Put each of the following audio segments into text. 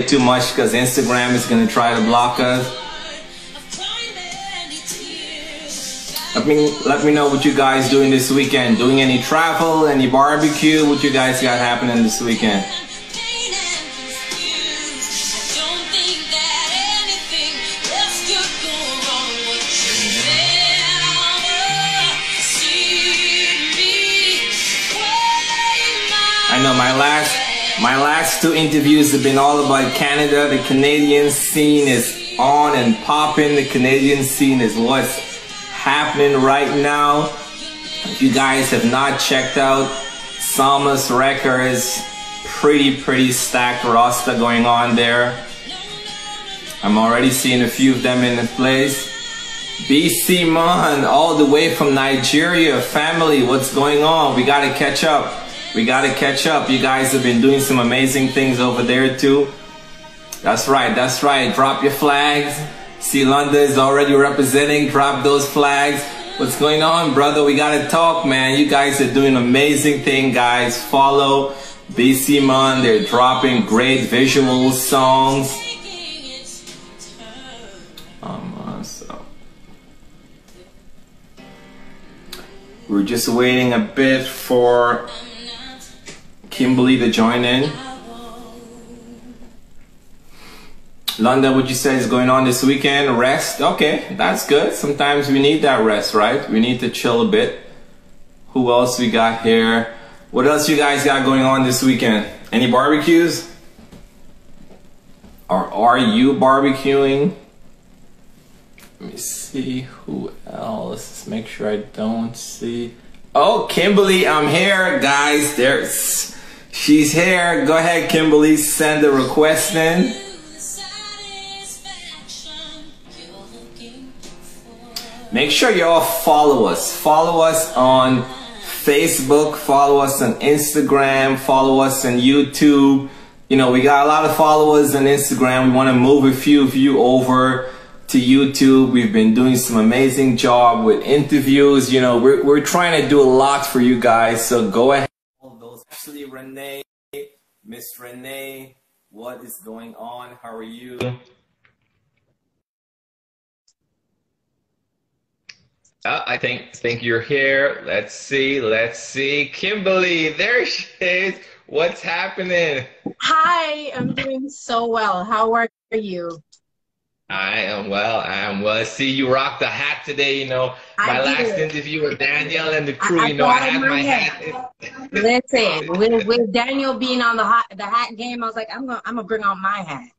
too much because Instagram is going to try to block us. Let me know what you guys doing this weekend. Doing any travel, any barbecue? What you guys got happening this weekend? I know my last two interviews have been all about Canada. The Canadian scene is on and popping. The Canadian scene is what's happening right now. If you guys have not checked out Salma's Records, pretty stacked roster going on there. I'm already seeing a few of them in the place. BC Man, all the way from Nigeria, family, what's going on? We gotta catch up. We gotta catch up. You guys have been doing some amazing things over there too. That's right, that's right. Drop your flags. See, London is already representing. Drop those flags. What's going on, brother? We gotta talk, man. You guys are doing an amazing thing, guys. Follow BC Man. They're dropping great visual songs. So we're just waiting a bit for Kimberly to join in. London, what you say is going on this weekend? Rest? Okay, that's good. Sometimes we need that rest, right? We need to chill a bit. Who else we got here? What else you guys got going on this weekend? Any barbecues? Or are you barbecuing? Let me see who else. Make sure I don't see. Oh, Kimberly, I'm here, guys. She's here. Go ahead, Kimberly. Send a request in. Make sure you all follow us. Follow us on Facebook. Follow us on Instagram. Follow us on YouTube. You know, we got a lot of followers on Instagram. We want to move a few of you over to YouTube. We've been doing some amazing job with interviews. You know, we're trying to do a lot for you guys. So go ahead. All those, actually, Renee, Miss Renee, what is going on? How are you? I think you're here. Let's see. Kimberly, there she is. What's happening? Hi, I'm doing so well. How are you? I am well. See, you rocked the hat today, you know. My last interview with Daniel and the crew, you know, I had my hat. Listen, with Daniel being on the hat game, I was like, I'm gonna bring out my hat.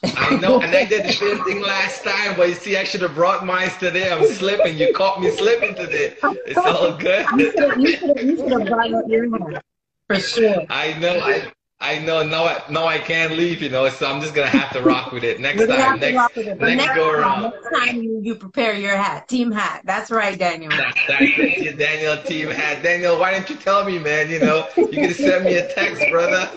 I know, and I did the same thing last time, but you see, I should have brought mine today. I'm slipping. You caught me slipping today. It's all good. You should have brought out your hat, for sure. I know. No, I can't leave, you know, so I'm just going to have to rock with it. Next time, next go around. Next time you prepare your hat, team hat. That's right, Daniel. That's it, Daniel, team hat. Daniel, why didn't you tell me, man? You know, you could send me a text, brother.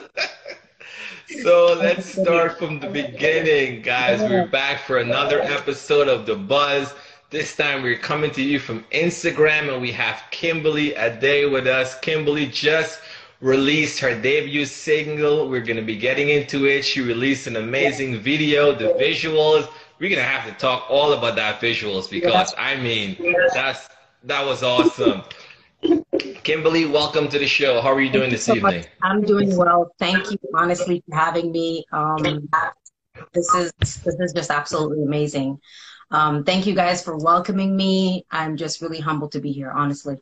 So let's start from the beginning, guys. We're back for another episode of The Buzz. This time we're coming to you from Instagram, and we have Kimberly Adé with us. Kimberly just released her debut single. We're going to be getting into it. She released an amazing video, the visuals. We're going to have to talk all about that visuals because, I mean, that was awesome. Kimberly, welcome to the show. How are you doing this evening? I'm doing well. Thank you, honestly, for having me. This is just absolutely amazing. Thank you guys for welcoming me. I'm just really humbled to be here, honestly.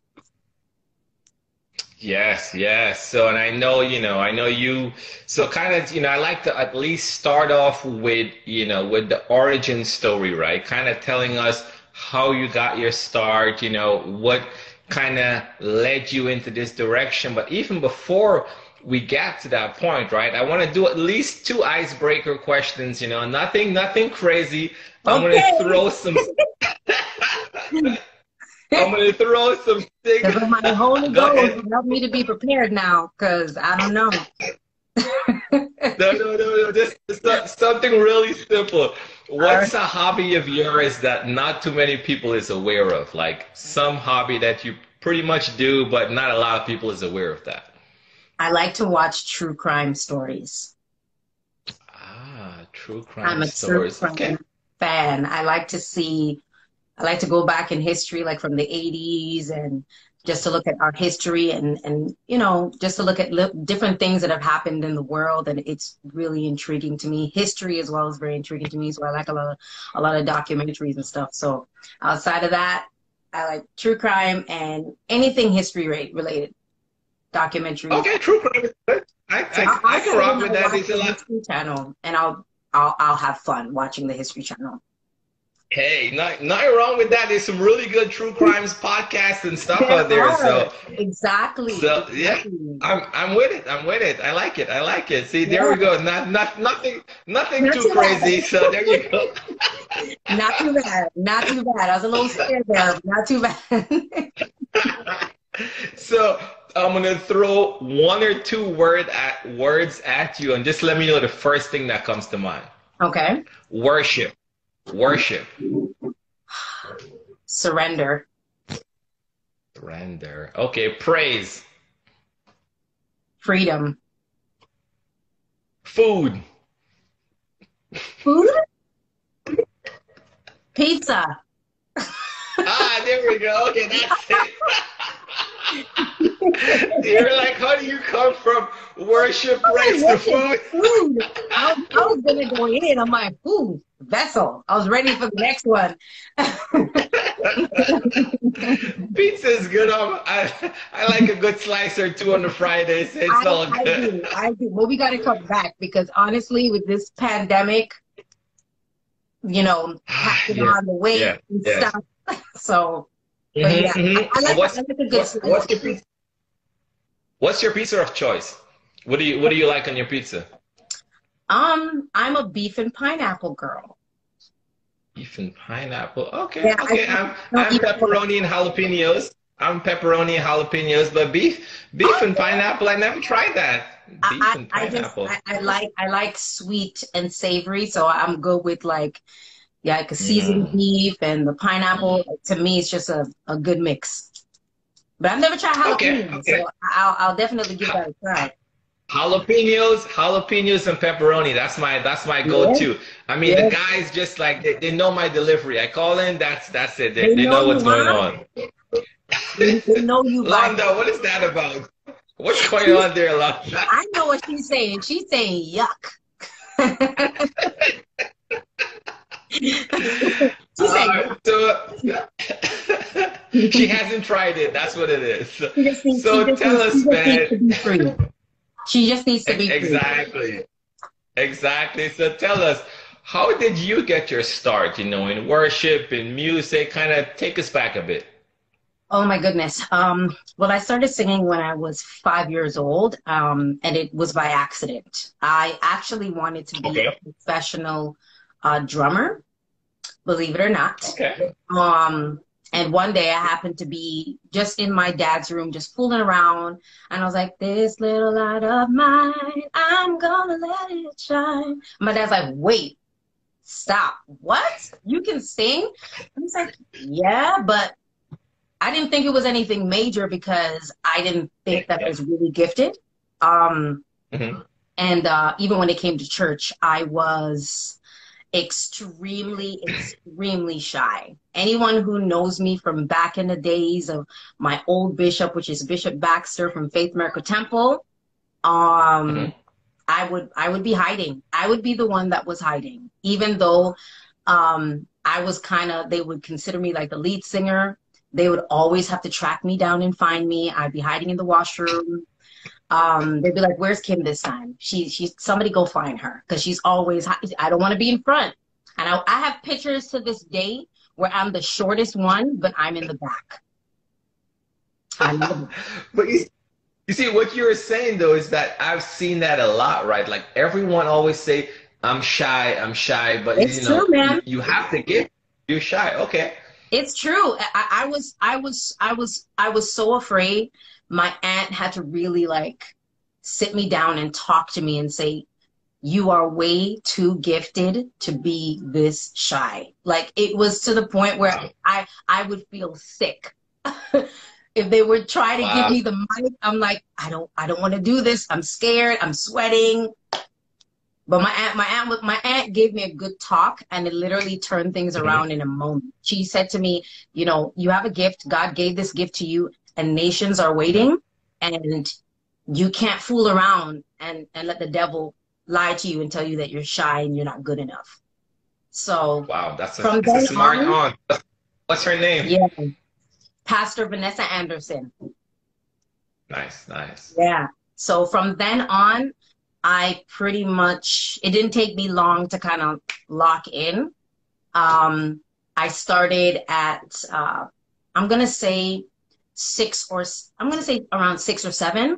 Yes. So, and I know you, so kind of, you know, I like to at least start off with, you know, with the origin story, right? Kind of telling us how you got your start, you know, what kind of led you into this direction. But even before we get to that point, right, I want to do at least 2 icebreaker questions, you know, nothing crazy. I'm going to throw some things. My Holy Ghost help me to be prepared now, because I don't know. No, just something really simple. What's a hobby of yours that not too many people is aware of? Like some hobby that you pretty much do, but not a lot of people is aware of that. I like to watch true crime stories. True I'm crime a true stories. Okay. crime fan. I like to go back in history, like from the 80s, and just to look at our history and just to look at different things that have happened in the world. And it's really intriguing to me. History as well is very intriguing to me. So I like a lot of documentaries and stuff. So outside of that, I like true crime and anything history related, documentaries. Okay, true crime is good. I I'll can sit rock and with I'll that. watch There's a the lot. History Channel, and I'll have fun watching the History Channel. Hey, not wrong with that. There's some really good true crimes podcasts and stuff There out there. are. Exactly. So yeah, Exactly. I'm with it. I'm with it. I like it. I like it. See, there we Yeah. go. Nothing Not too too bad. crazy. So there you go. Not too bad. Not too bad. I was a little scared there, but not too bad. So I'm gonna throw one or two words at you, and just let me know the first thing that comes to mind. Okay. Worship. Worship. Surrender. Surrender. Okay. Praise. Freedom. Food. Food? Pizza. Ah, there we go. Okay, that's it. You're like, how do you come from worship praise to food? Food. I was gonna go in. I'm like, food, vessel. I was ready for the next one. Pizza is good. I like a good slice or two on the Fridays. It's all good. I do. But we got to come back because honestly, with this pandemic, passing on the weight and stuff. So, but yeah, I like a good slice. What's your pizza of choice? What do you like on your pizza? I'm a beef and pineapple girl. Beef and pineapple. Okay, Yeah, okay. I'm pepperoni and jalapenos. I'm pepperoni and jalapenos, but beef and pineapple. I never tried that. Beef and pineapple. I like sweet and savory, so I'm good with like a seasoned beef and the pineapple. To me, it's just a good mix. But I've never tried jalapenos, so I'll definitely give that a try. Jalapenos and pepperoni. That's my go-to. I mean, the guys just like they know my delivery. I call in, that's it. They know what's going on. They know you. Londa, what is that about? What's going on there, Londa? I know what she's saying. She's saying yuck. She hasn't tried it. That's what it is. So tell us, man. She just needs to be free. Exactly. So tell us, how did you get your start, in worship, in music? Kind of take us back a bit. Oh my goodness. Well, I started singing when I was 5 years old, and it was by accident. I actually wanted to be a professional drummer, believe it or not. Okay. And one day I happened to be just in my dad's room, just fooling around. And I was like, this little light of mine, I'm gonna let it shine. My dad's like, wait, stop. What? You can sing? I was like, yeah, but I didn't think it was anything major because I didn't think that I was really gifted. And even when it came to church, I was extremely shy. Anyone who knows me from back in the days of my old bishop, which is Bishop Baxter from Faith Miracle Temple, I would be hiding. I would be the one that was hiding, even though I was they would consider me like the lead singer. They would always have to track me down and find me. I'd be hiding in the washroom. They'd be like, where's Kim this time? She's somebody go find her. Cause she's always, I don't want to be in front. And I have pictures to this day where I'm the shortest one, but I'm in the back. But you see, what you're saying though, is that I've seen that a lot, right? Like everyone always say, I'm shy, but it's true, man. You have to get, you're shy. Okay. It's true. I was so afraid. My aunt had to really sit me down and talk to me and say, you are way too gifted to be this shy. Like it was to the point where I would feel sick. If they would try to give me the mic, I'm like, I don't want to do this. I'm scared. I'm sweating. But my aunt aunt gave me a good talk, and it literally turned things around in a moment. She said to me, you know, you have a gift. God gave this gift to you, and nations are waiting, and you can't fool around and let the devil lie to you and tell you that you're shy and you're not good enough. So wow, that's from a then smart on, aunt. What's her name? yeah, Pastor Vanessa Anderson. Nice, nice. Yeah. So from then on, I pretty much, it didn't take me long to kind of lock in. I started at, I'm going to say around 6 or 7.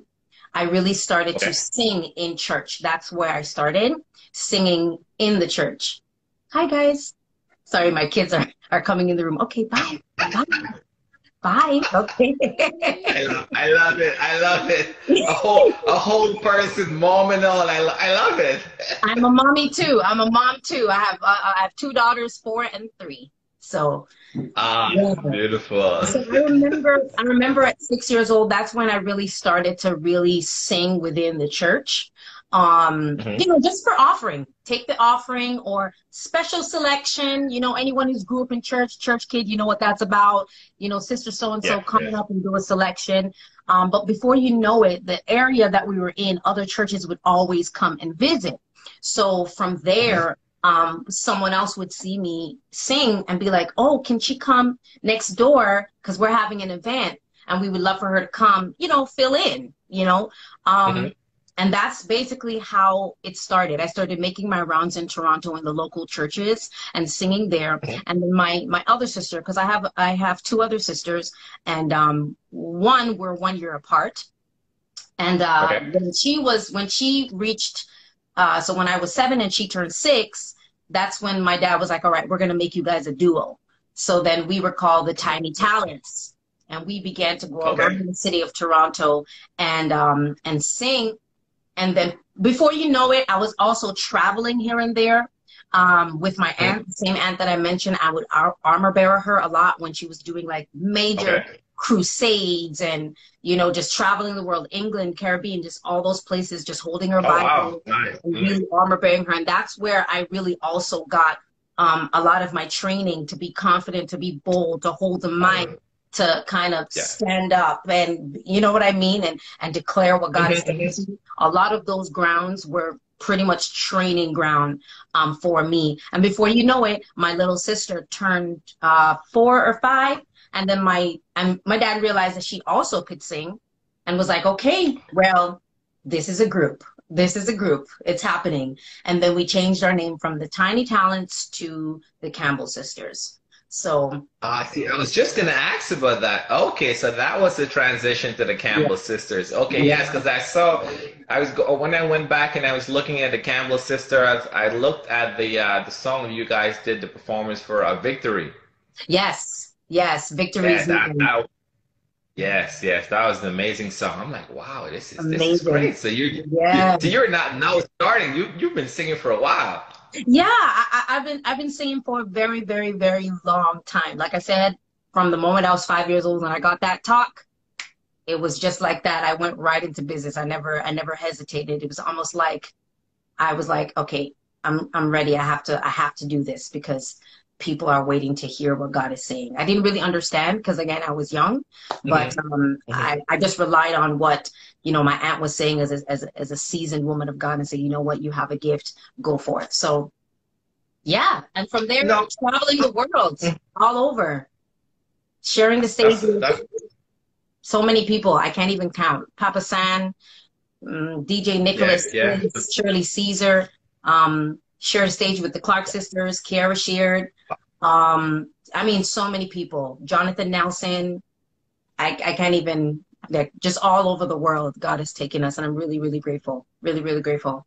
I really started to sing in church. That's where I started singing in the church. Hi, guys. Sorry, my kids are coming in the room. Okay, bye. Bye. Bye. Okay. I love it. I love it. A whole person moment on. I love it. I'm a mommy too. I'm a mom too. I have 2 daughters, 4 and 3. So yeah. Beautiful. So I remember at 6 years old, that's when I really started to really sing within the church. You know, just for offering, take the offering or special selection, you know, anyone who's grew up in church kid, you know what that's about, you know, sister so-and-so coming up and do a selection. But before you know it, the area that we were in, other churches would always come and visit. So from there, someone else would see me sing and be like, oh, can she come next door? Because we're having an event and we would love for her to come, you know, fill in, you know. And that's basically how it started. I started making my rounds in Toronto in the local churches and singing there. And then my other sister, because I have 2 other sisters, and one we're 1 year apart. And when she reached, so when I was 7 and she turned 6, that's when my dad was like, all right, we're going to make you guys a duo. So then we were called the Tiny Talents, and we began to go around the city of Toronto and sing. And then before you know it, I was also traveling here and there with my aunt, the same aunt that I mentioned. I would armor bearer her a lot when she was doing like major crusades and, you know, just traveling the world, England, Caribbean, just all those places, just holding her Bible and really armor bearing her. And that's where I really also got a lot of my training to be confident, to be bold, to hold the mic, to kind of stand up and, you know what I mean, and declare what God is doing. A lot of those grounds were pretty much training ground for me. And before you know it, my little sister turned 4 or 5. And then my dad realized that she also could sing and was like, okay, well, this is a group. This is a group. It's happening. And then we changed our name from the Tiny Talents to the Campbell Sisters. So see, I was just gonna ask about that. Okay, so that was the transition to the Campbell Sisters. Okay, yes, because when I went back and I was looking at the Campbell Sisters, I looked at the song you guys did, the performance for Victory. Yes, Victory. Yes, that was an amazing song. I'm like, wow, this is great. So you're not now starting. You've been singing for a while. Yeah, I've been singing for a very, very, very long time. Like I said, from the moment I was 5 years old and I got that talk, it was just like that. I went right into business. I never hesitated. It was almost like I was like, okay, I'm ready. I have to do this because people are waiting to hear what God is saying. I didn't really understand because again, I was young, but I just relied on what, you know, my aunt was saying as a seasoned woman of God and say, you know what, you have a gift, go for it. So yeah. And from there, traveling the world all over, sharing the stage with so many people. I can't even count. Papa San, DJ Nicholas, Shirley Caesar, shared a stage with the Clark sisters, Kiara Sheard. I mean, so many people. Jonathan Nelson. I can't even, like, just all over the world, God has taken us, and I'm really, really grateful. Really, really grateful.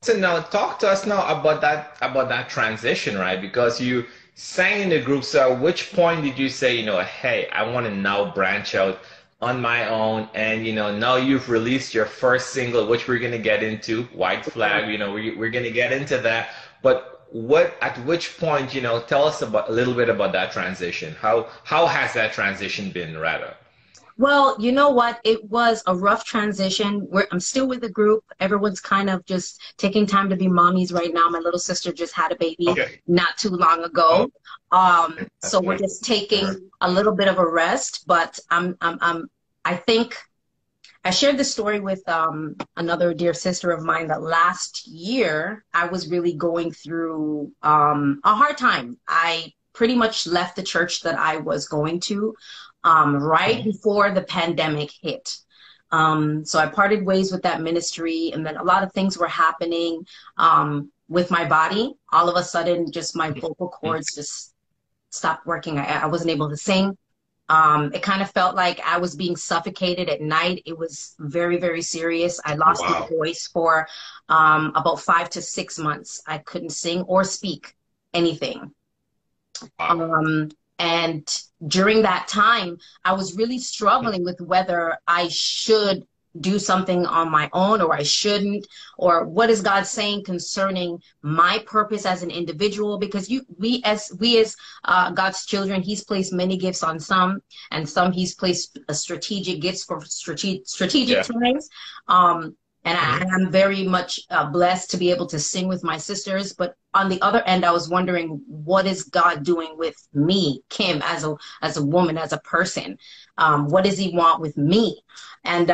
So now talk to us now about that transition, right? Because you sang in the group. So at which point did you say, you know, hey, I want to now branch out on my own, and you know, now you've released your first single, which we're gonna get into, White Flag. You know, we're gonna get into that. But at which point, you know, tell us a little bit about that transition. How has that transition been, rather? Well, you know what? It was a rough transition. I'm still with the group. Everyone's kind of just taking time to be mommies right now. My little sister just had a baby Okay. not too long ago. That's So we're good. just taking a little bit of a rest, but I think I shared this story with another dear sister of mine that last year I was really going through a hard time. I pretty much left the church that I was going to right before the pandemic hit. So I parted ways with that ministry, and then a lot of things were happening with my body. All of a sudden, just my vocal cords just stopped working. I wasn't able to sing. It kind of felt like I was being suffocated at night. It was very, very serious. I lost my voice for about 5 to 6 months. I couldn't sing or speak anything. And during that time, I was really struggling with whether I should do something on my own or I shouldn't, or what is God saying concerning my purpose as an individual? Because we as God's children, He's placed many gifts on some, and some He's placed strategic gifts for strategic times. And I'm very much blessed to be able to sing with my sisters. But on the other end, I was wondering, what is God doing with me, Kim, as a woman, as a person? What does He want with me? And,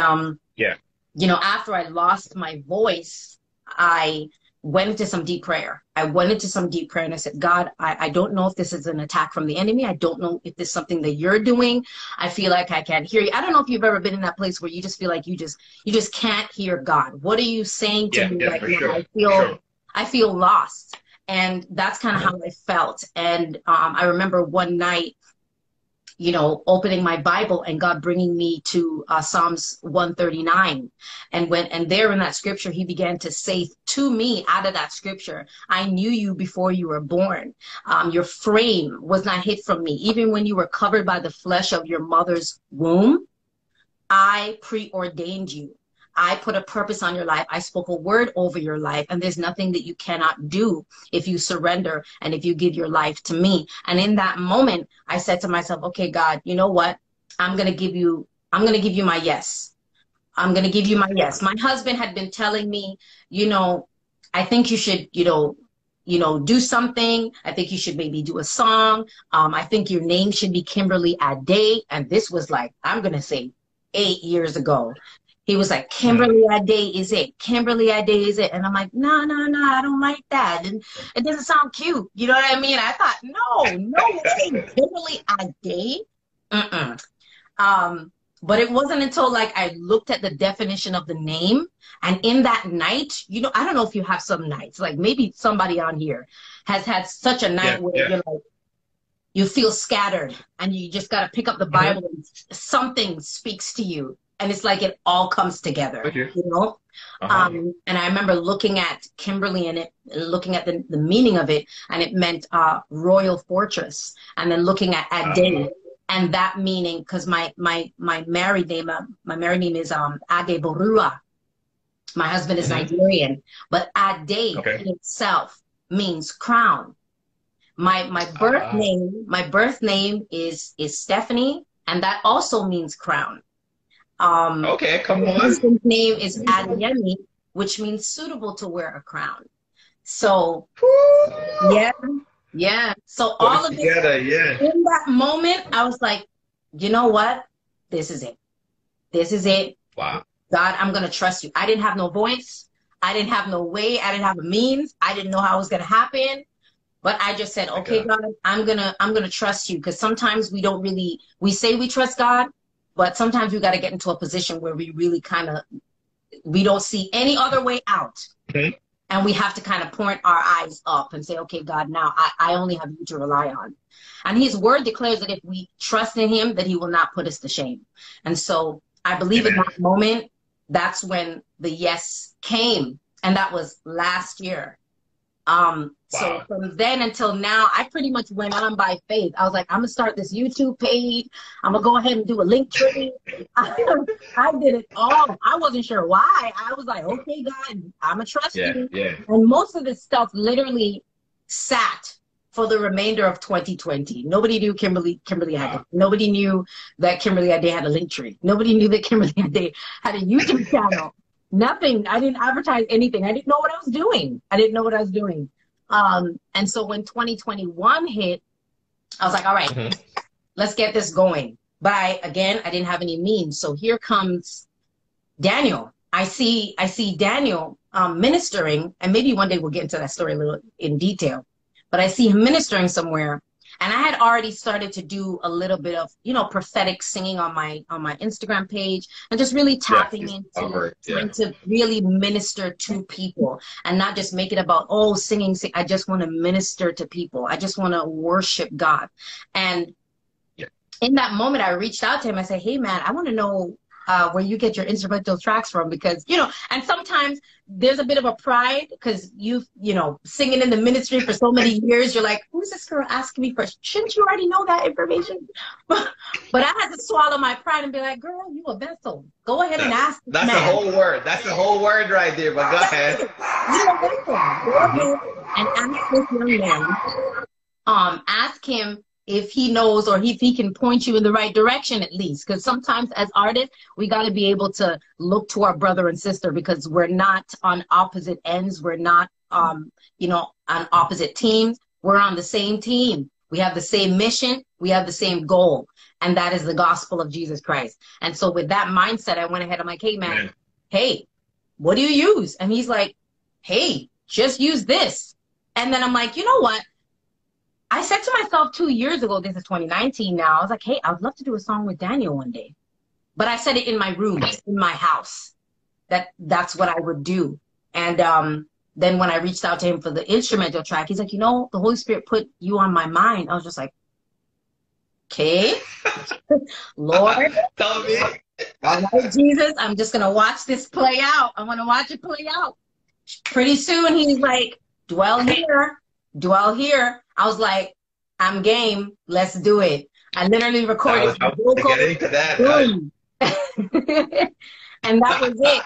you know, after I lost my voice, I went into some deep prayer. And I said, God, I don't know if this is an attack from the enemy. I don't know if this is something that you're doing. I feel like I can't hear you. I don't know if you've ever been in that place where you just feel like you just can't hear God. What are you saying to me right now? Sure. I feel lost. And that's kind of how I felt. And I remember one night, you know, opening my Bible and God bringing me to Psalms 139. And there in that scripture, He began to say to me out of that scripture, I knew you before you were born. Your frame was not hid from me. Even when you were covered by the flesh of your mother's womb, I preordained you. I put a purpose on your life. I spoke a word over your life, and there's nothing that you cannot do if you surrender and if you give your life to me. And in that moment, I said to myself, okay, God, you know what? I'm going to give you my yes. I'm going to give you my yes. My husband had been telling me, you know, I think you should, you know, do something. I think you should maybe do a song. I think your name should be Kimberly Adé. And this was like, I'm going to say 8 years ago. He was like, Kimberly Adé is it. Kimberly Adé is it. And I'm like, no, I don't like that. And it doesn't sound cute. You know what I mean? I thought, no way. Kimberly Adé? But it wasn't until like I looked at the definition of the name. And in that night, you know, I don't know if you have some nights, like maybe somebody on here has had such a night where you're like, you feel scattered and you just got to pick up the Bible and something speaks to you. And it's like it all comes together, you know? And I remember looking at Kimberly and looking at the meaning of it, and it meant royal fortress. And then looking at Adé, and that meaning, because my married name is Ade Borua. My husband is Nigerian, but Adé in itself means crown. My birth name is Stephanie, and that also means crown. Come on. My husband's name is Adeyemi, which means suitable to wear a crown. So, yeah. So all of it, in that moment, I was like, you know what? This is it. Wow. God, I'm going to trust you. I didn't have no voice. I didn't have no way. I didn't have a means. I didn't know how it was going to happen. But I just said, okay, God, I'm going to trust you. Because sometimes we say we trust God, but sometimes we got to get into a position where we really we don't see any other way out. And we have to kind of point our eyes up and say, okay, God, now I only have you to rely on. And His word declares that if we trust in Him, that He will not put us to shame. And so I believe in that moment, that's when the yes came. And that was last year. So from then until now, I pretty much went on by faith. I was like, I'm gonna start this YouTube page. I'm gonna go ahead and do a link tree. I did it all. I wasn't sure why. I was like, okay, God, I'm gonna trust you. And most of this stuff literally sat for the remainder of 2020. Nobody knew Kimberly Adé. Nobody knew that Kimberly Adé had a link tree. Nobody knew that Kimberly Adé had a YouTube channel. Nothing. I didn't advertise anything. I didn't know what I was doing. And so when 2021 hit, I was like, all right, let's get this going. But I didn't have any means. So here comes Daniel. I see Daniel ministering, and maybe one day we'll get into that story a little in detail. But I see him ministering somewhere, and I had already started to do a little bit of, prophetic singing on my Instagram page, and just really tapping into trying to really minister to people and not just make it about, singing. I just want to minister to people. I just want to worship God. And in that moment, I reached out to him. I said, hey, man, I want to know where you get your instrumental tracks from, because, and sometimes there's a bit of a pride because singing in the ministry for so many years, you're like, who's this girl asking me first? Shouldn't you already know that information? But I had to swallow my pride and be like, girl, you a vessel. Go ahead and ask. That's the whole word. That's the whole word right there, but go ahead. You a vessel. Go ahead and ask this young man. Ask him if he knows, or if he can point you in the right direction at least. Because sometimes as artists, we got to be able to look to our brother and sister, because we're not on opposite ends. We're not, on opposite teams. We're on the same team. We have the same mission. We have the same goal. And that is the gospel of Jesus Christ. And so with that mindset, I went ahead. I'm like, hey, man, hey, what do you use? And he's like, hey, just use this. And then I'm like, you know what? I said to myself 2 years ago, this is 2019 now, I was like, hey, I would love to do a song with Daniel one day. But I said it in my room, in my house, that's what I would do. And then when I reached out to him for the instrumental track, he's like, the Holy Spirit put you on my mind. I was just like, okay, Lord, tell me. All right, Jesus, I'm just going to watch this play out. I want to watch it play out. Pretty soon, he's like, dwell here. I was like, I'm game. Let's do it. I literally recorded the vocal. Getting to that. And that was it.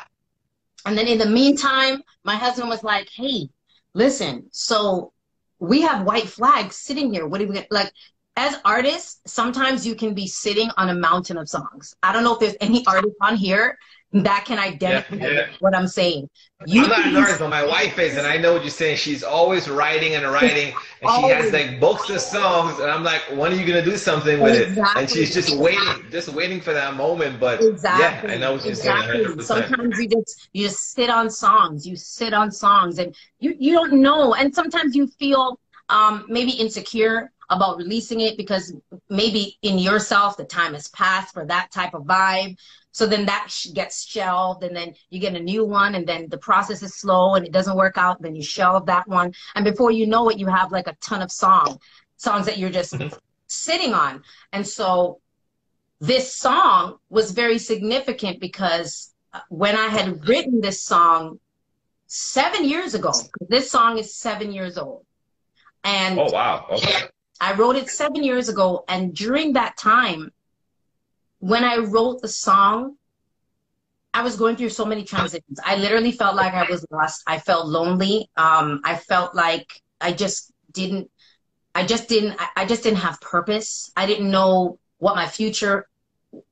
And then in the meantime, my husband was like, hey, listen, so we have white flags sitting here. What do we like? As artists, sometimes you can be sitting on a mountain of songs. I don't know if there's any artist on here that can identify what I'm saying. I'm not an artist, but my wife is, and I know what you're saying. She's always writing and writing, and she has like books of songs, and I'm like, when are you gonna do something with it? And she's just waiting for that moment. But yeah, I know what you're saying. 100%. Sometimes you just sit on songs. You sit on songs, and you don't know. And sometimes you feel maybe insecure about releasing it, because maybe in yourself the time has passed for that type of vibe. So then that gets shelved, and then you get a new one, and then the process is slow and it doesn't work out. Then you shelve that one. And before you know it, you have like a ton of songs that you're just sitting on. And so this song was very significant, because when I had written this song 7 years ago, this song is 7 years old. And oh, wow. Okay. I wrote it 7 years ago. And during that time, when I wrote the song, I was going through so many transitions. I literally felt like I was lost. I felt lonely. I felt like I just didn't have purpose. I didn't know what my future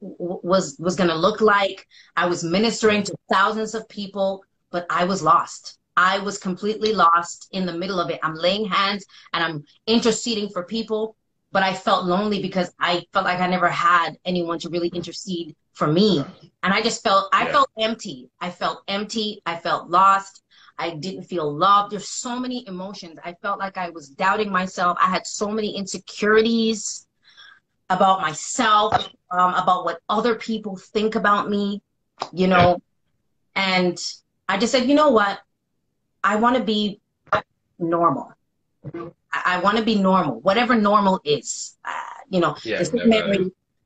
was going to look like. I was ministering to thousands of people, but I was lost. I was completely lost in the middle of it. I'm laying hands and I'm interceding for people, but I felt lonely because I felt like I never had anyone to really intercede for me. And I just felt, I felt empty. I felt empty. I felt lost. I didn't feel loved. There's so many emotions. I felt like I was doubting myself. I had so many insecurities about myself, about what other people think about me, you know. And I just said, you know what? I want to be normal. I want to be normal, whatever normal is. You know,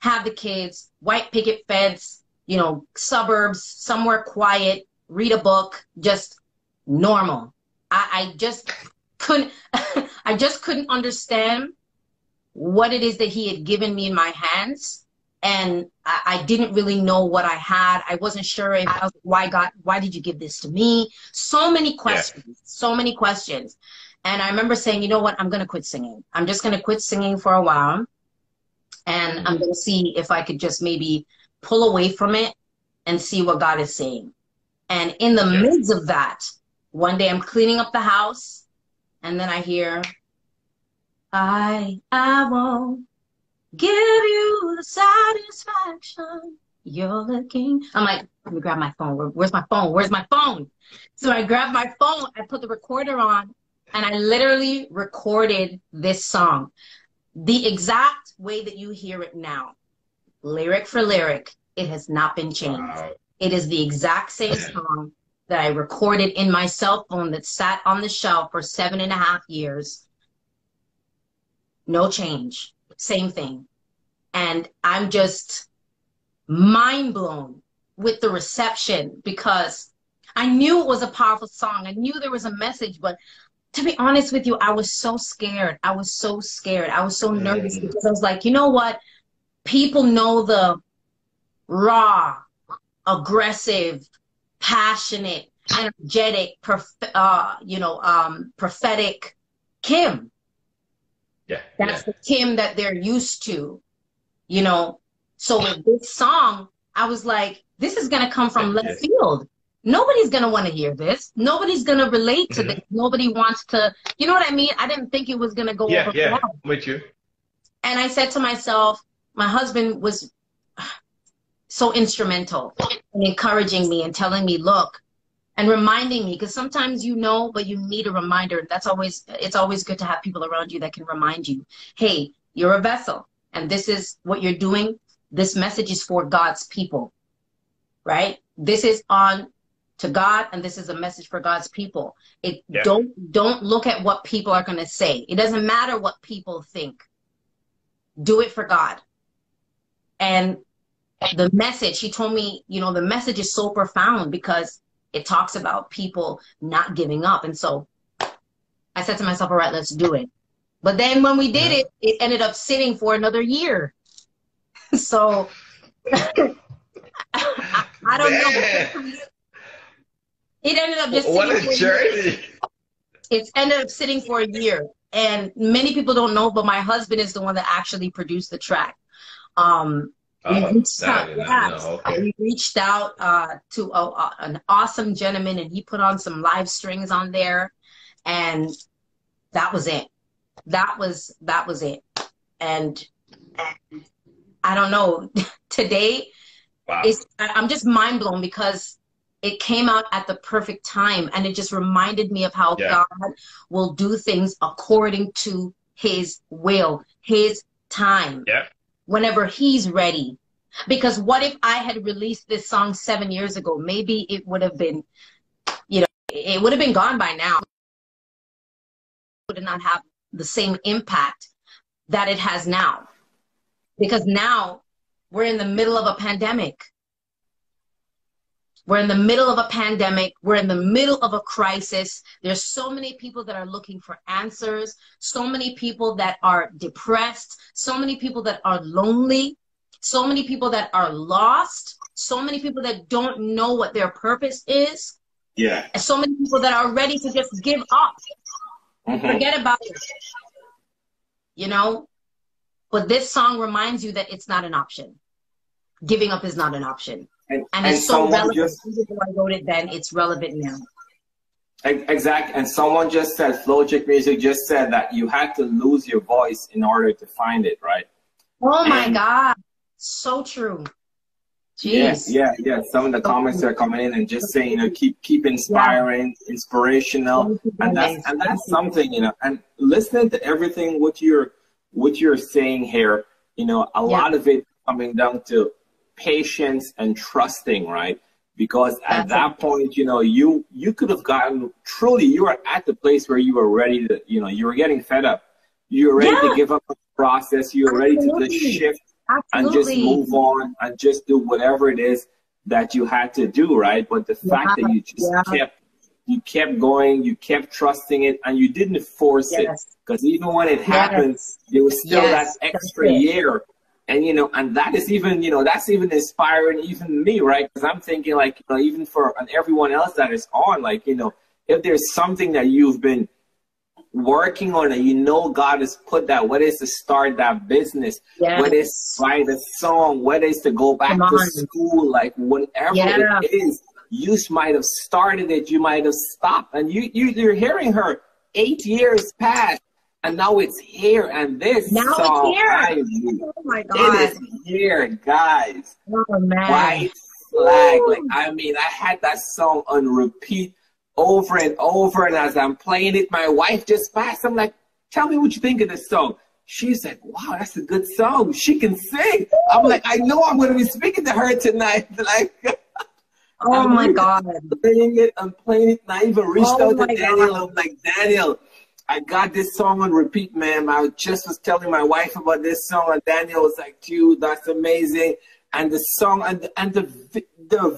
have the kids, white picket fence, you know, suburbs, somewhere quiet, read a book, just normal. I just couldn't, I just couldn't understand what it is that he had given me in my hands. And I didn't really know what I had. I wasn't sure if why God, why did you give this to me? So many questions, so many questions. And I remember saying, you know what, I'm going to quit singing. I'm just going to quit singing for a while. And I'm going to see if I could just maybe pull away from it and see what God is saying. And in the midst of that, one day I'm cleaning up the house, and then I hear, I won't give you the satisfaction you're looking. I'm like, let me grab my phone. Where's my phone? Where's my phone? So I grabbed my phone, I put the recorder on, and I literally recorded this song. The exact way that you hear it now, lyric for lyric, it has not been changed. Wow. It is the exact same song that I recorded in my cell phone that sat on the shelf for 7.5 years. No change. Same thing. And I'm just mind blown with the reception, because I knew it was a powerful song. I knew there was a message, but to be honest with you, I was so scared. I was so scared. I was so nervous, because I was like, you know what? People know the raw, aggressive, passionate, energetic, prophetic Kim. Yeah. That's the Kim that they're used to, you know. So with this song, I was like, this is going to come from left field. Nobody's going to want to hear this. Nobody's going to relate to this. Nobody wants to, you know what I mean? I didn't think it was going to go over well. Yeah, with you. And I said to myself, my husband was so instrumental in encouraging me and telling me, look, and reminding me, because sometimes you know, but you need a reminder. It's always good to have people around you that can remind you, hey, you're a vessel, and this is what you're doing. This message is for God's people, right? This is on to God, and this is a message for God's people. Don't look at what people are going to say. It doesn't matter what people think. Do it for God. And the message, he told me, you know, the message is so profound because it talks about people not giving up. And so I said to myself, all right, let's do it. But then when we did it, it ended up sitting for another year. So I don't know. It ended up just what a journey. It's ended up sitting for a year. And many people don't know, but my husband is the one that actually produced the track. We reached out to an awesome gentleman, and he put on some live strings on there, and that was it. That was it. And I don't know. Today, I'm just mind blown because it came out at the perfect time, and it just reminded me of how God will do things according to His will, His time. Yeah. Whenever He's ready. Because what if I had released this song 7 years ago? Maybe it would have been, you know, it would have been gone by now. It would not have the same impact that it has now. Because now we're in the middle of a pandemic. We're in the middle of a pandemic. We're in the middle of a crisis. There's so many people that are looking for answers. So many people that are depressed. So many people that are lonely. So many people that are lost. So many people that don't know what their purpose is. Yeah. And so many people that are ready to just give up. Forget about it. You know? But this song reminds you that it's not an option. Giving up is not an option. And it's so relevant. Even though I wrote it then, it's relevant now. Exactly. And someone just said, Flowchick Music just said that you had to lose your voice in order to find it, right? Oh my God. So true. Jeez. Yeah. Some of the comments are coming in and just saying, you know, keep inspiring, inspirational. And that's something, you know, and listening to everything what you're saying here, you know, a lot of it coming down to patience and trusting, right? Because at that point, you know, you could have gotten, truly, you were at the place where you were ready to, you know, you were getting fed up. You were ready to give up the process. You were ready to just shift and just move on and just do whatever it is that you had to do, right? But the fact that you just kept going, you kept trusting it, and you didn't force it. Because even when it happened, there was still that extra year. And, you know, and that is even, you know, that's even inspiring even me, right? Because I'm thinking, like, you know, even for everyone else that is on, like, you know, if there's something that you've been working on it, you know God has put that, whether it's to start that business, Yes. whether it's to write a song, whether it's to go back Come to on. school, like whatever Yeah. it is, you might have started it, you might have stopped, and you're hearing her 8 years past, and now it's here, and this Now song, it's here. I mean, Oh my God. it is here, guys. Oh man. White flag. Like, I mean, I had that song on repeat over and over, and as I'm playing it, my wife just passed. I'm like, tell me what you think of this song. She's like, wow, that's a good song. She can sing. I'm like, I know I'm going to be speaking to her tonight. Like, Oh my God. I'm playing it, and I even reached Oh out to my Daniel. God. I'm like, Daniel, I got this song on repeat, man. I just was telling my wife about this song, and Daniel was like, dude, that's amazing. And the song and the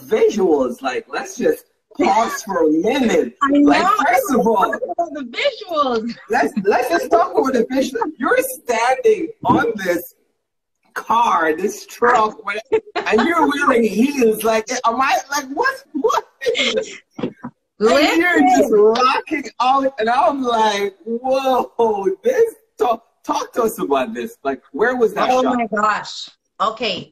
visuals, like, let's just pause for a minute. I know. Like, first of all, the visuals. let's just talk about the visuals. You're standing on this car, this truck, and you're wearing heels. Like, am I like what? And you're just rocking out, and I'm like, whoa! This talk to us about this. Like, where was that Oh shot? my gosh. Okay.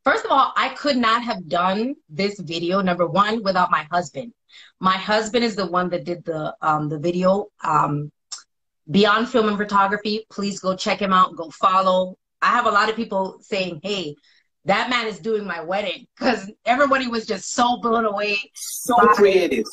First of all, I could not have done this video, number one, without my husband. My husband is the one that did the video. Beyond Film and Photography. Please go check him out. Go follow. I have a lot of people saying, hey, that man is doing my wedding, because everybody was just so blown away. So creative.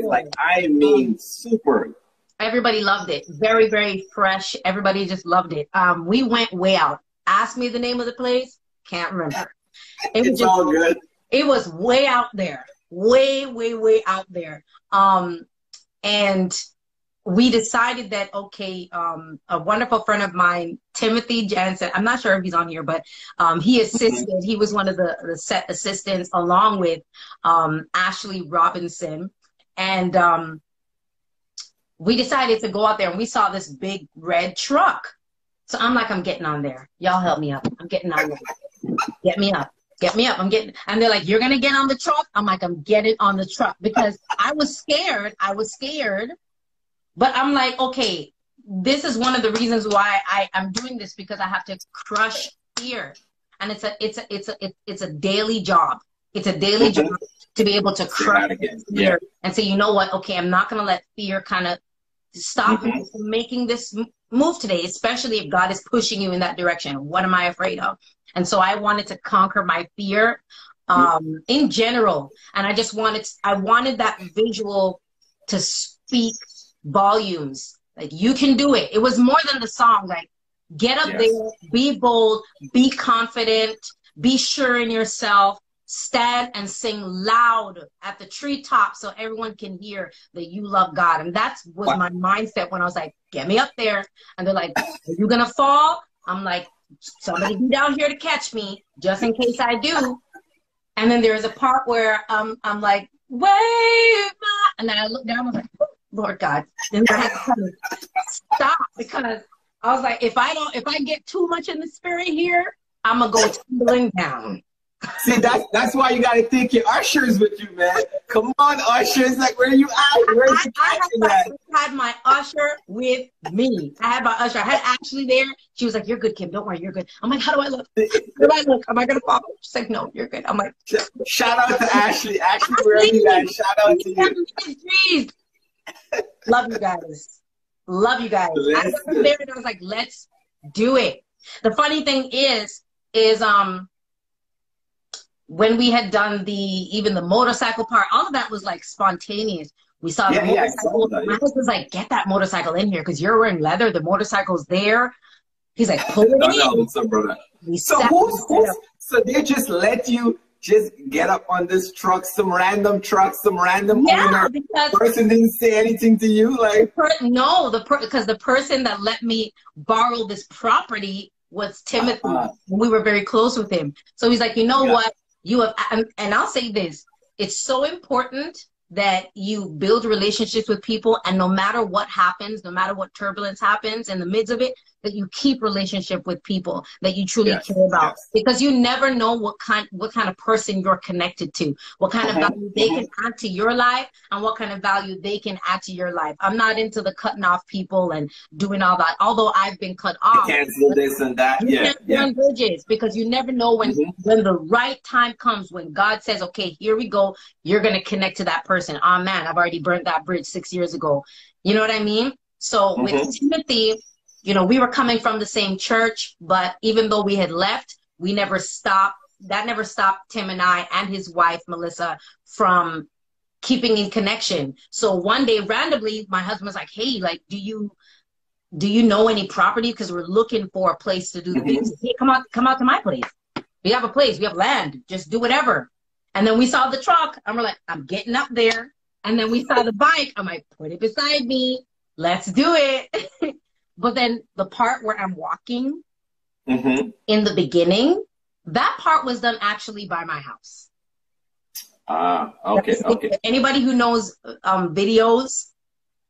Like, I mean, super. Everybody loved it. Very, very fresh. Everybody just loved it. We went way out. Ask me the name of the place. Can't remember. It's all good. It was way out there. Way, way, way out there. And we decided that, okay, a wonderful friend of mine, Timothy Jansen, I'm not sure if he's on here, but he assisted. He was one of the set assistants, along with Ashley Robinson. And we decided to go out there, and we saw this big red truck. So I'm like, I'm getting on there. Y'all help me up. I'm getting on there. Get me up. Get me up. And they're like, you're going to get on the truck? I'm like, I'm getting on the truck, because I was scared. But I'm like, okay, this is one of the reasons why I'm doing this, because I have to crush fear. And it's a daily job. It's a daily job to be able to crush fear and say, you know what? Okay, I'm not going to let fear kind of stop me from making this move today, especially if God is pushing you in that direction. What am I afraid of? And so I wanted to conquer my fear in general. And I wanted that visual to speak volumes. Like, you can do it. It was more than the song. Like, get up there, be bold, be confident, be sure in yourself, stand and sing loud at the treetop so everyone can hear that you love God. And that was my mindset when I was like, get me up there. And they're like, are you gonna fall? I'm like, somebody be down here to catch me, just in case I do. And then there's a part where I'm like, wave my, and then I look down, I was like, oh, Lord God. Then I had to kind of stop, because I was like, if I get too much in the spirit here, I'm gonna go tumbling down. See, that's why you gotta take your ushers with you, man. Come on, ushers. Like, where you at? Where's the captain at? I had my usher with me. I had my usher. I had Ashley there. She was like, "You're good, Kim. Don't worry, you're good." I'm like, "How do I look? How do I look? Am I gonna fall?" She's like, "No, you're good." I'm like, shout out to Ashley. Ashley, where are you at? Shout out to you. Love you guys. Love you guys. I was there and I was like, let's do it. The funny thing is when we had done even the motorcycle part, all of that was like spontaneous. We saw the motorcycle. My husband was like, get that motorcycle in here, because you're wearing leather. The motorcycle's there. He's like, pull it in. So they just let you just get up on this truck, some random owner. Person didn't say anything to you, like? No, because the person that let me borrow this property was Timothy. We were very close with him. So he's like, you know what? You have, and I'll say this, it's so important that you build relationships with people, and no matter what happens, no matter what turbulence happens in the midst of it, that you keep relationship with people that you truly Yes, care about, yes. because you never know what kind of person you're connected to, what kind of value they can add to your life, and what kind of value they can add to your life. I'm not into the cutting off people and doing all that, although I've been cut off. Cancel this and that. You Yeah, can't burn bridges, because you never know when the right time comes, when God says, okay, here we go, you're going to connect to that person. Oh man, I've already burnt that bridge 6 years ago. You know what I mean? So with Timothy, you know, we were coming from the same church, but even though we had left, we never stopped. That never stopped Tim and I and his wife, Melissa, from keeping in connection. So one day, randomly, my husband was like, hey, like, do you know any property? Because we're looking for a place to do the business. Hey, come out to my place. We have a place. We have land. Just do whatever. And then we saw the truck, and we're like, I'm getting up there. And then we saw the bike. I'm like, put it beside me. Let's do it. But then the part where I'm walking in the beginning, that part was done actually by my house. Okay. Anybody who knows videos,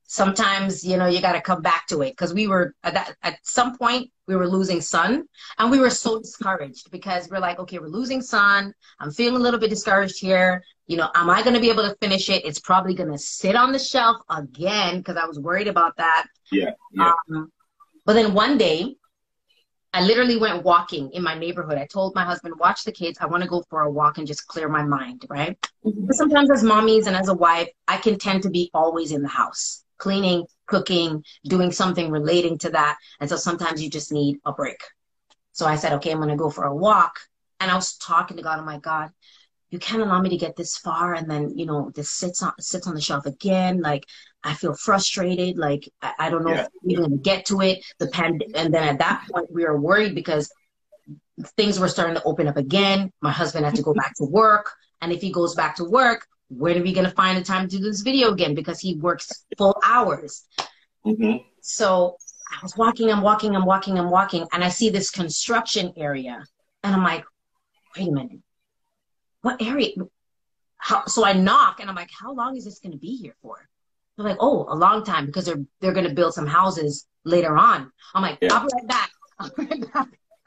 sometimes, you know, you got to come back to it, because we were at some point we were losing sun, and we were so discouraged, because we're like, okay, we're losing sun. I'm feeling a little bit discouraged here. You know, am I going to be able to finish it? It's probably going to sit on the shelf again, because I was worried about that. Yeah. But then one day, I literally went walking in my neighborhood. I told my husband, watch the kids. I want to go for a walk and just clear my mind, right? But sometimes as mommies and as a wife, I can tend to be always in the house, cleaning, cooking, doing something relating to that. And so sometimes you just need a break. So I said, okay, I'm going to go for a walk. And I was talking to God. I'm like, God, you can't allow me to get this far, and then, you know, this sits on the shelf again. Like, I feel frustrated. Like, I don't know if we're going to get to it. And then at that point, we were worried, because things were starting to open up again. My husband had to go back to work. And if he goes back to work, where are we going to find the time to do this video again? Because he works full hours. So I was walking, I'm walking. And I see this construction area. And I'm like, wait a minute. What area? So I knock, and I'm like, how long is this going to be here for? They're like, oh, a long time, because they're going to build some houses later on. I'm like, I'll be right back.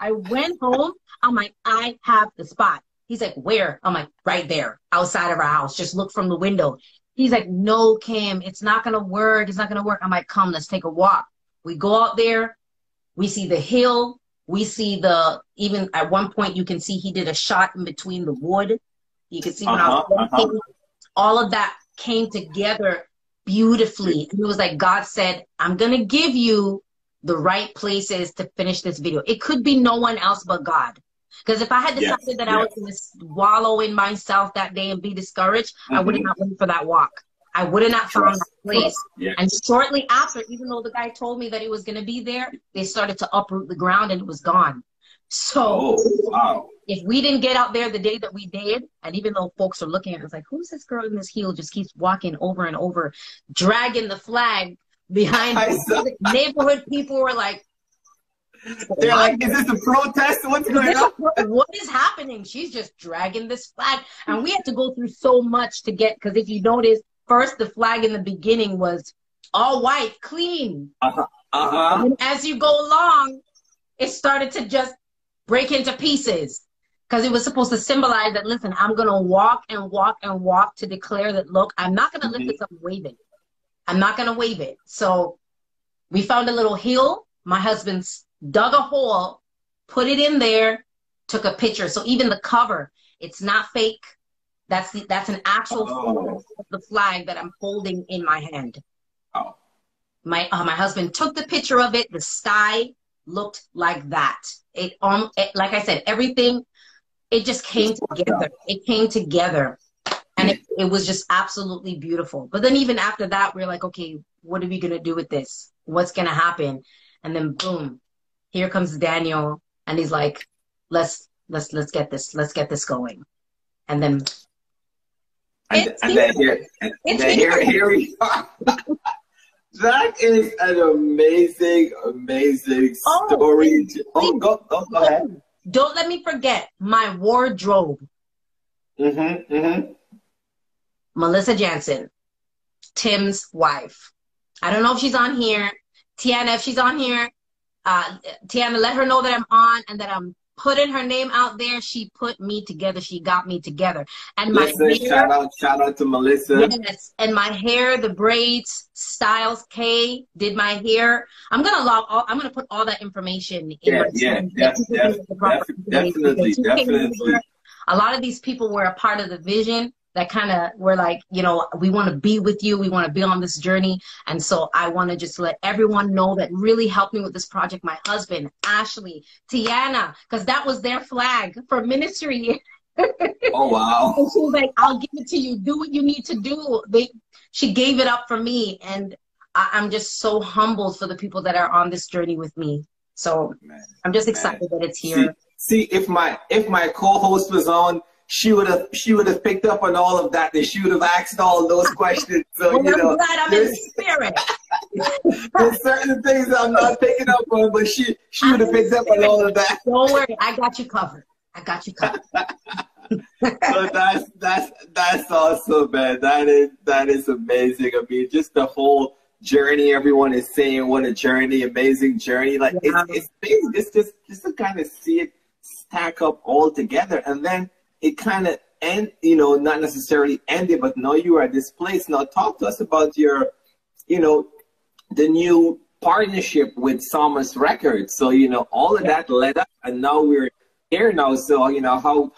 I went home. I'm like, I have the spot. He's like, where? I'm like, right there, outside of our house. Just look from the window. He's like, no, Kim, it's not going to work. It's not going to work. I'm like, come, let's take a walk. We go out there. We see the hill. We see even at one point, you can see he did a shot in between the wood. You can see when I was walking, all of that came together beautifully. And it was like, God said, I'm going to give you the right places to finish this video. It could be no one else but God. Because if I had decided that I was going to wallow in myself that day and be discouraged, I would have not went for that walk. I would have not found that place. And shortly after, even though the guy told me that he was going to be there, they started to uproot the ground, and it was gone. So if we didn't get out there the day that we did, and even though folks are looking at us like, who's this girl in this heel just keeps walking over and over, dragging the flag behind the neighborhood, people were like, they're like, is this a protest? What's going on? What is happening? She's just dragging this flag. And we had to go through so much to get, because if you notice, first, the flag in the beginning was all white, clean. And as you go along, it started to just break into pieces, because it was supposed to symbolize that, listen, I'm going to walk and walk and walk to declare that, look, I'm not going to lift this up and wave it. I'm not going to wave it. So we found a little hill. My husband dug a hole, put it in there, took a picture. So even the cover, it's not fake. That's an actual photo of the flag that I'm holding in my hand. My husband took the picture of it. The sky looked like that. It like I said, everything, it just came together. It came together, and it was just absolutely beautiful. But then even after that, we're like, okay, what are we gonna do with this? What's gonna happen? And then boom, here comes Daniel, and he's like, let's get this going. And then here we are. That is an amazing story. Go ahead. Don't let me forget my wardrobe. Melissa Jansen, Tim's wife. I don't know if she's on here. Tiana, if she's on here, Tiana, let her know that I'm on and that I'm putting her name out there. She put me together. She got me together. And my hair, shout out to Melissa. Yes, and my hair, the braids, Styles K did my hair. I'm gonna put all that information in definitely. A lot of these people were a part of the vision that kind of were like, you know, we want to be with you. We want to be on this journey. And so I want to just let everyone know that really helped me with this project. My husband, Ashley, Tiana, because that was their flag for ministry. Oh, wow. And she was like, I'll give it to you. Do what you need to do. She gave it up for me. And I'm just so humbled for the people that are on this journey with me. So I'm just excited that it's here. See, if my co-host was on, she would have picked up on all of that, and she would have asked all those questions. So well, I'm glad I'm in spirit. There's certain things that I'm not picking up on, but she would have picked up on all of that. Don't worry, I got you covered. I got you covered. So that's awesome, man. That is amazing. I mean, just the whole journey. Everyone is saying what a journey, amazing journey. Like it's just to kind of see it stack up all together, and then it kind of not necessarily ended, but now you are at this place. Now talk to us about your, the new partnership with Psalmist Records. So, all of that led up, and now we're here now. So,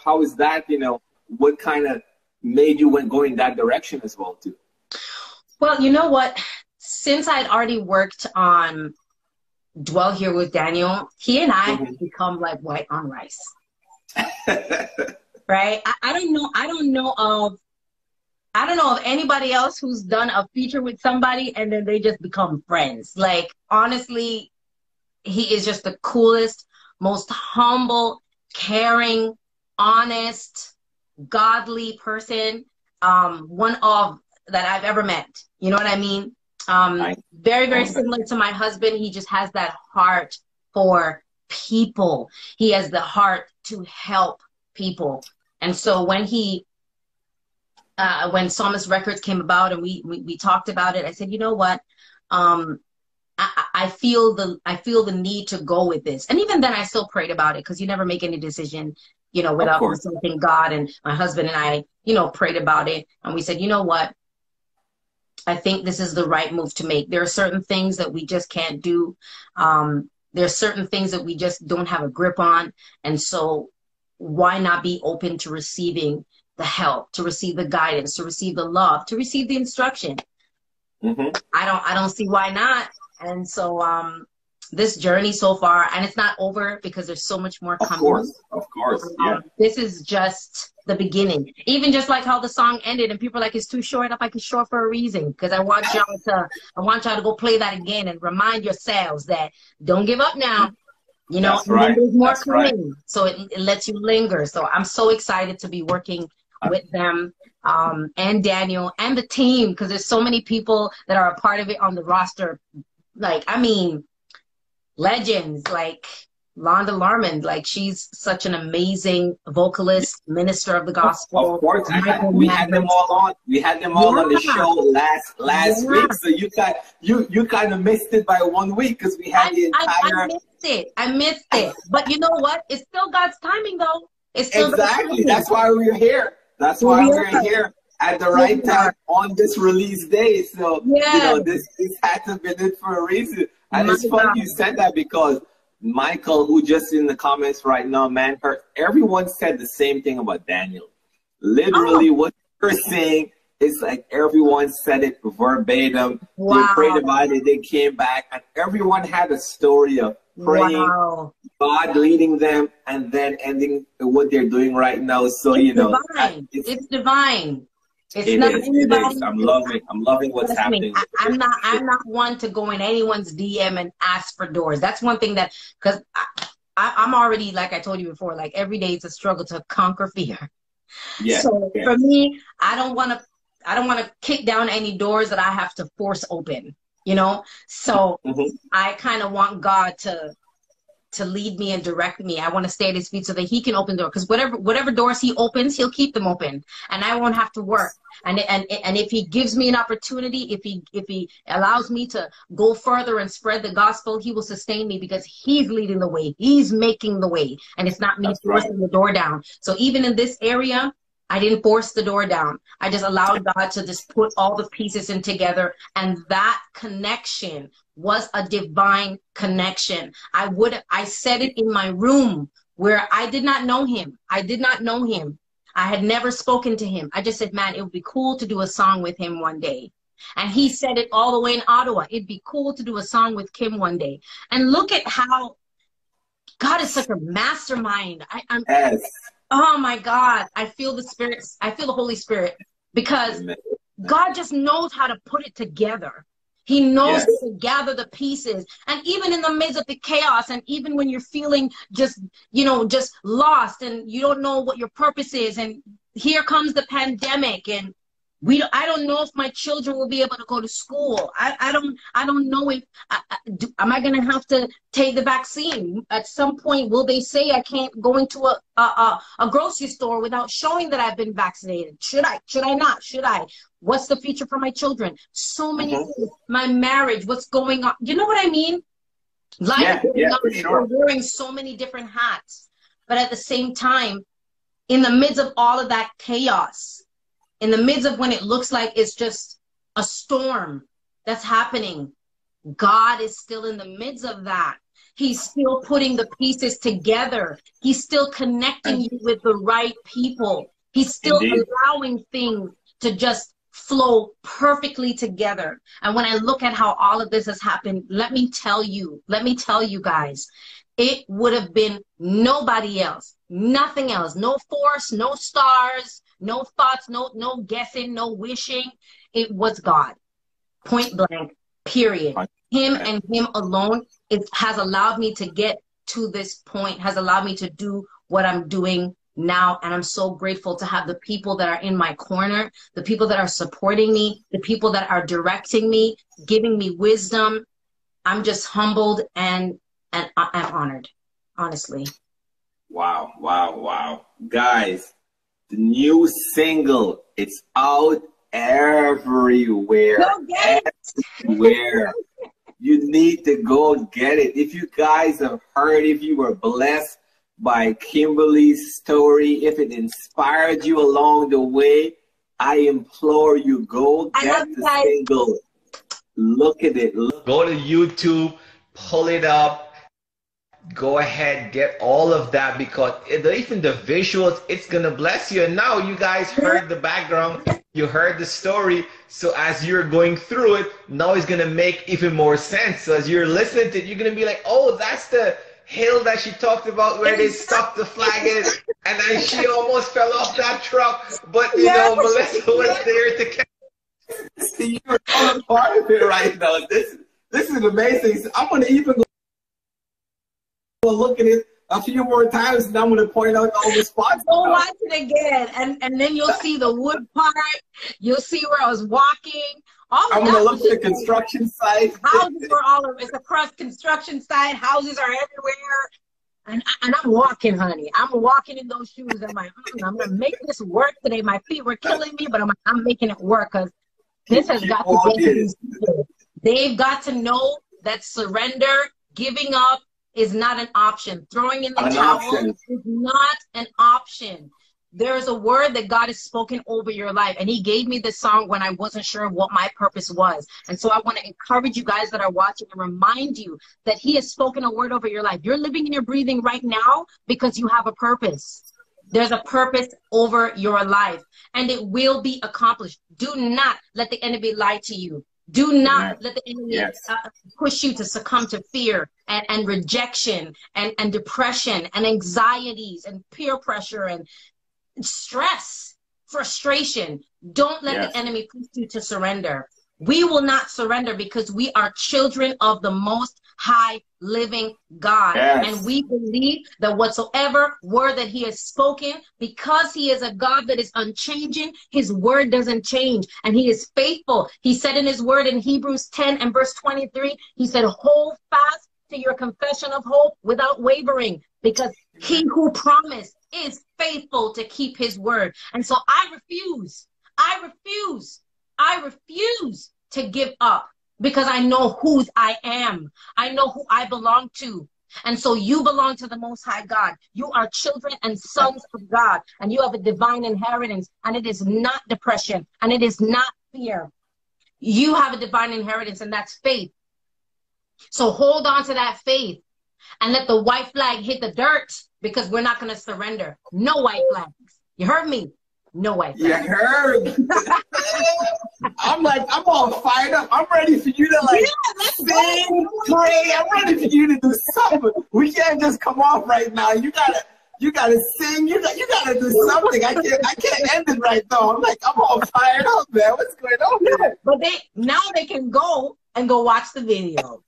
how is that, what kind of made you go in that direction as well too? Well, you know what? Since I'd already worked on Dwell Here with Daniel, he and I have become like white on rice. Right? I don't know of anybody else who's done a feature with somebody and then they just become friends. Like, honestly, he is just the coolest, most humble, caring, honest, godly person, one of that I've ever met. You know what I mean? Very, very similar to my husband. He just has that heart for people. He has the heart to help people. And so when when Psalmist Records came about and we talked about it, I said, you know what? I feel the need to go with this. And even then I still prayed about it, because you never make any decision, without consulting God. And my husband and I, prayed about it. And we said, you know what? I think this is the right move to make. There are certain things that we just can't do. There are certain things that we just don't have a grip on. And so why not be open to receiving the help, to receive the guidance, to receive the love, to receive the instruction? I don't see why not. And so this journey so far, and it's not over, because there's so much more coming. Of course, yeah. This is just the beginning. Even just like how the song ended, and people are like, it's too short. Up, like it's short for a reason, because I want y'all to go play that again and remind yourselves that don't give up now. That's right. There's more coming, so it lets you linger. So I'm so excited to be working with them, and Daniel and the team, because there's so many people that are a part of it on the roster. Like, I mean, legends like Londa Larmond, like she's such an amazing vocalist, minister of the gospel. Of course, we had them all on. We had them all on the show last week. So you kind of missed it by 1 week, because we had the entire. I missed it. But you know what? It's still God's timing, though. It's still exactly. That's why we're here. That's why we're here at the right time on this release day. So this had to be it for a reason. And it's funny you said that, because Michael, who just in the comments right now, man, everyone said the same thing about Daniel. Literally, what you're saying is like everyone said it verbatim. They prayed about it, they came back, and everyone had a story of praying, God leading them, and then ending what they're doing right now. So divine. It's divine. It's not anybody. I'm loving what's happening. I'm not one to go in anyone's DM and ask for doors. That's one thing that, because I'm already, like I told you before, like every day it's a struggle to conquer fear. So for me, I don't want to kick down any doors that I have to force open. So I kind of want God to to lead me and direct me. I want to stay at his feet so that he can open the door. Because whatever doors he opens, he'll keep them open, and I won't have to work. And if he gives me an opportunity, if he allows me to go further and spread the gospel, he will sustain me because he's leading the way. He's making the way, and it's not me forcing the door down. So even in this area, I didn't force the door down. I just allowed God to just put all the pieces in together, and that connection was a divine connection. I said it in my room where I did not know him. I did not know him. I had never spoken to him. I just said, man, it would be cool to do a song with him one day. And he said it all the way in Ottawa. It'd be cool to do a song with Kim one day. And look at how God is such a mastermind. Yes. Oh my God. I feel the Spirit. I feel the Holy Spirit, because God just knows how to put it together. He knows to gather the pieces. And even in the midst of the chaos, and even when you're feeling just lost and you don't know what your purpose is, and here comes the pandemic, and I don't know if my children will be able to go to school. I don't know if am I going to have to take the vaccine at some point? Will they say I can't go into a grocery store without showing that I've been vaccinated? Should I not? Should I? What's the future for my children? So many things. My marriage, what's going on? You know what I mean? Life is going on. For sure. We're wearing so many different hats, but at the same time, in the midst of all of that chaos, in the midst of when it looks like it's just a storm that's happening, God is still in the midst of that. He's still putting the pieces together. He's still connecting you with the right people. He's still allowing things to just flow perfectly together. And when I look at how all of this has happened, let me tell you guys, it would have been nobody else, nothing else, no force, no stars, no thoughts, no guessing, no wishing. It was God. Point blank, period. Him and him alone, it has allowed me to get to this point, has allowed me to do what I'm doing now. And I'm so grateful to have the people that are in my corner, the people that are supporting me, the people that are directing me, giving me wisdom. I'm just humbled and I'm honored, honestly. Wow, wow, wow. Guys, the new single, it's out everywhere. Go get it. Everywhere. You need to go get it. If you guys have heard, if you were blessed by Kimberly's story, if it inspired you along the way, I implore you, go get the single. Look at it. Go to YouTube, pull it up. Go ahead, get all of that, because even the visuals, it's gonna bless you. And now you guys heard the background, you heard the story, so as you're going through it, now it's gonna make even more sense. So as you're listening to it, you're gonna be like, oh, that's the hill that she talked about where they stuck the flag in, and then she almost fell off that truck, but you know, Melissa was there to catch. See, you're all a part of it right now. This is amazing. I'm gonna even go look at it a few more times, and I'm going to point out all the spots. Go watch it again, and then you'll see the wood part. You'll see where I was walking. I'm going to look at the construction site. Houses were all over. It's a cross construction site. Houses are everywhere. And I'm walking, honey. I'm walking in those shoes. I'm like, I'm going to make this work today. My feet were killing me, but I'm making it work, because this has got to get to these people. They've got to know that surrender, giving up, is not an option. Throwing in the towel is not an option. There is a word that God has spoken over your life, and he gave me this song when I wasn't sure what my purpose was. And so I want to encourage you guys that are watching and remind you that he has spoken a word over your life. You're living and you're breathing right now because you have a purpose. There's a purpose over your life, and it will be accomplished. Do not let the enemy lie to you. Do not let the enemy push you to succumb to fear and rejection and depression and anxieties and peer pressure and stress, frustration. Don't let the enemy push you to surrender. We will not surrender, because we are children of the Most High living God. And we believe that whatsoever word that he has spoken, because he is a God that is unchanging, his word doesn't change, and he is faithful. He said in his word in Hebrews 10 and verse 23, he said, hold fast to your confession of hope without wavering, because he who promised is faithful to keep his word. And so I refuse to give up, because I know whose I am. I know who I belong to. And so you belong to the Most High God. You are children and sons of God, and you have a divine inheritance, and it is not depression, and it is not fear. You have a divine inheritance, and that's faith. So hold on to that faith and let the white flag hit the dirt, because we're not going to surrender. No white flags. You heard me? No white flags. You heard. I'm all fired up. I'm ready for you to sing, pray. I'm ready for you to do something. We can't just come off right now. You gotta sing. You gotta do something. I can't end it right now. I'm all fired up, man. What's going on here? But they can go watch the video.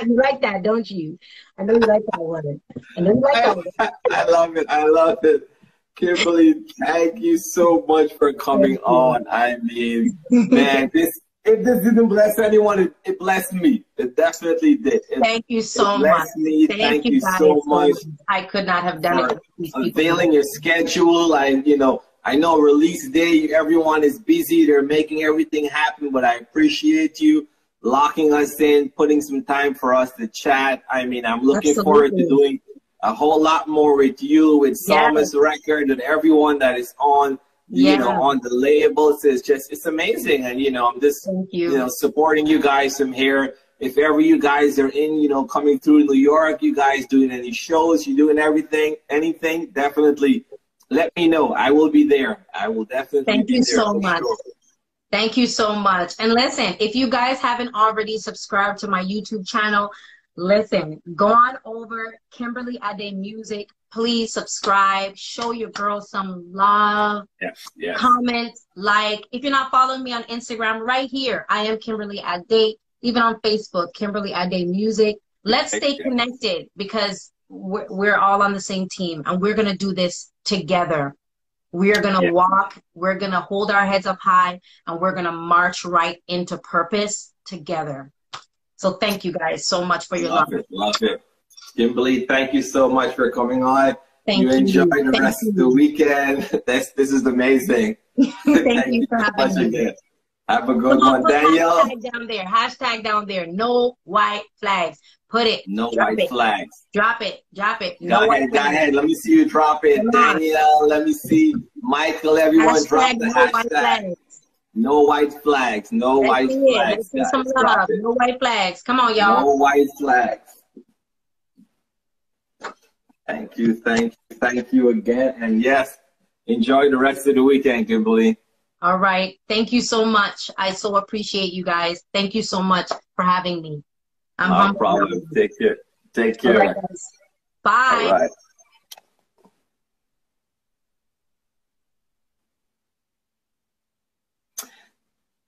You like that, don't you? I know you like that one. I know you like that one. I love it. I love it. Kimberly, thank you so much for coming on. I mean, man, if this didn't bless anyone, it blessed me. It definitely did. Thank you so much. Me. Thank you so much. I could not have done it. Unveiling your schedule. I know release day, everyone is busy. They're making everything happen, but I appreciate you locking us in, putting some time for us to chat. I mean, I'm looking forward to doing a whole lot more with you, with Psalmist Record, and everyone that is on, on the labels. It's amazing. And, I'm just, supporting you guys from here. If ever you guys are in, coming through New York, you guys doing any shows, you doing anything, definitely let me know. I will be there. I will definitely Thank be you there so much. Sure. Thank you so much. And listen, if you guys haven't already subscribed to my YouTube channel, listen, go on over Kimberly Adé Music. Please subscribe. Show your girl some love. Yes. Comment, like. If you're not following me on Instagram, right here, I am Kimberly Adé. Even on Facebook, Kimberly Adé Music. Let's stay connected, because we're all on the same team, and we're going to do this together. We're going to walk. We're going to hold our heads up high, and we're going to march right into purpose together. So thank you guys so much for your love. Love it. Kimberly, thank you so much for coming on. Thank you. Enjoy the rest of the weekend. This is amazing. Thank you for having me. Have a good one, Danielle. Hashtag down there. No white flags. Put it. No white flags. Drop it. Go ahead. Let me see you drop it. Danielle, let me see. Michael, everyone, drop the hashtag. No white flags. No white flags. Let's see some love. No white flags. Come on, y'all. No white flags. Thank you again. And yes, enjoy the rest of the weekend, Kimberly. All right. Thank you so much. I so appreciate you guys. Thank you so much for having me. No problem. Take care. All right, guys. Bye. All right.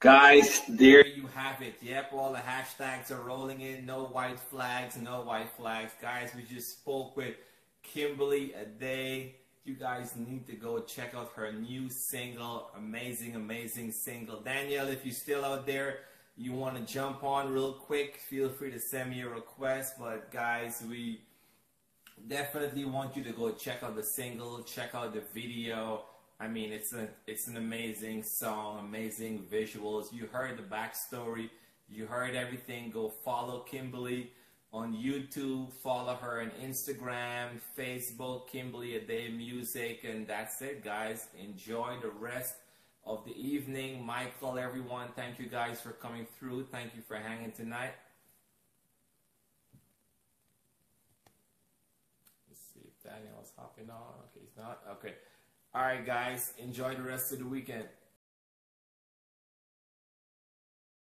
Guys, there you have it. Yep, all the hashtags are rolling in. No white flags, no white flags. Guys, we just spoke with Kimberly Adé. You guys need to go check out her new single. Amazing single. Danielle, if you're still out there, you want to jump on real quick, feel free to send me a request. But guys, we definitely want you to go check out the single, check out the video. I mean, it's an amazing song, amazing visuals. You heard the backstory. You heard everything. Go follow Kimberly on YouTube. Follow her on Instagram, Facebook, Kimberly Adé Music. And that's it, guys. Enjoy the rest of the evening. Michael, everyone, thank you guys for coming through. Thank you for hanging tonight. Let's see if Daniel's hopping on. Okay, he's not. Okay. All right, guys, enjoy the rest of the weekend.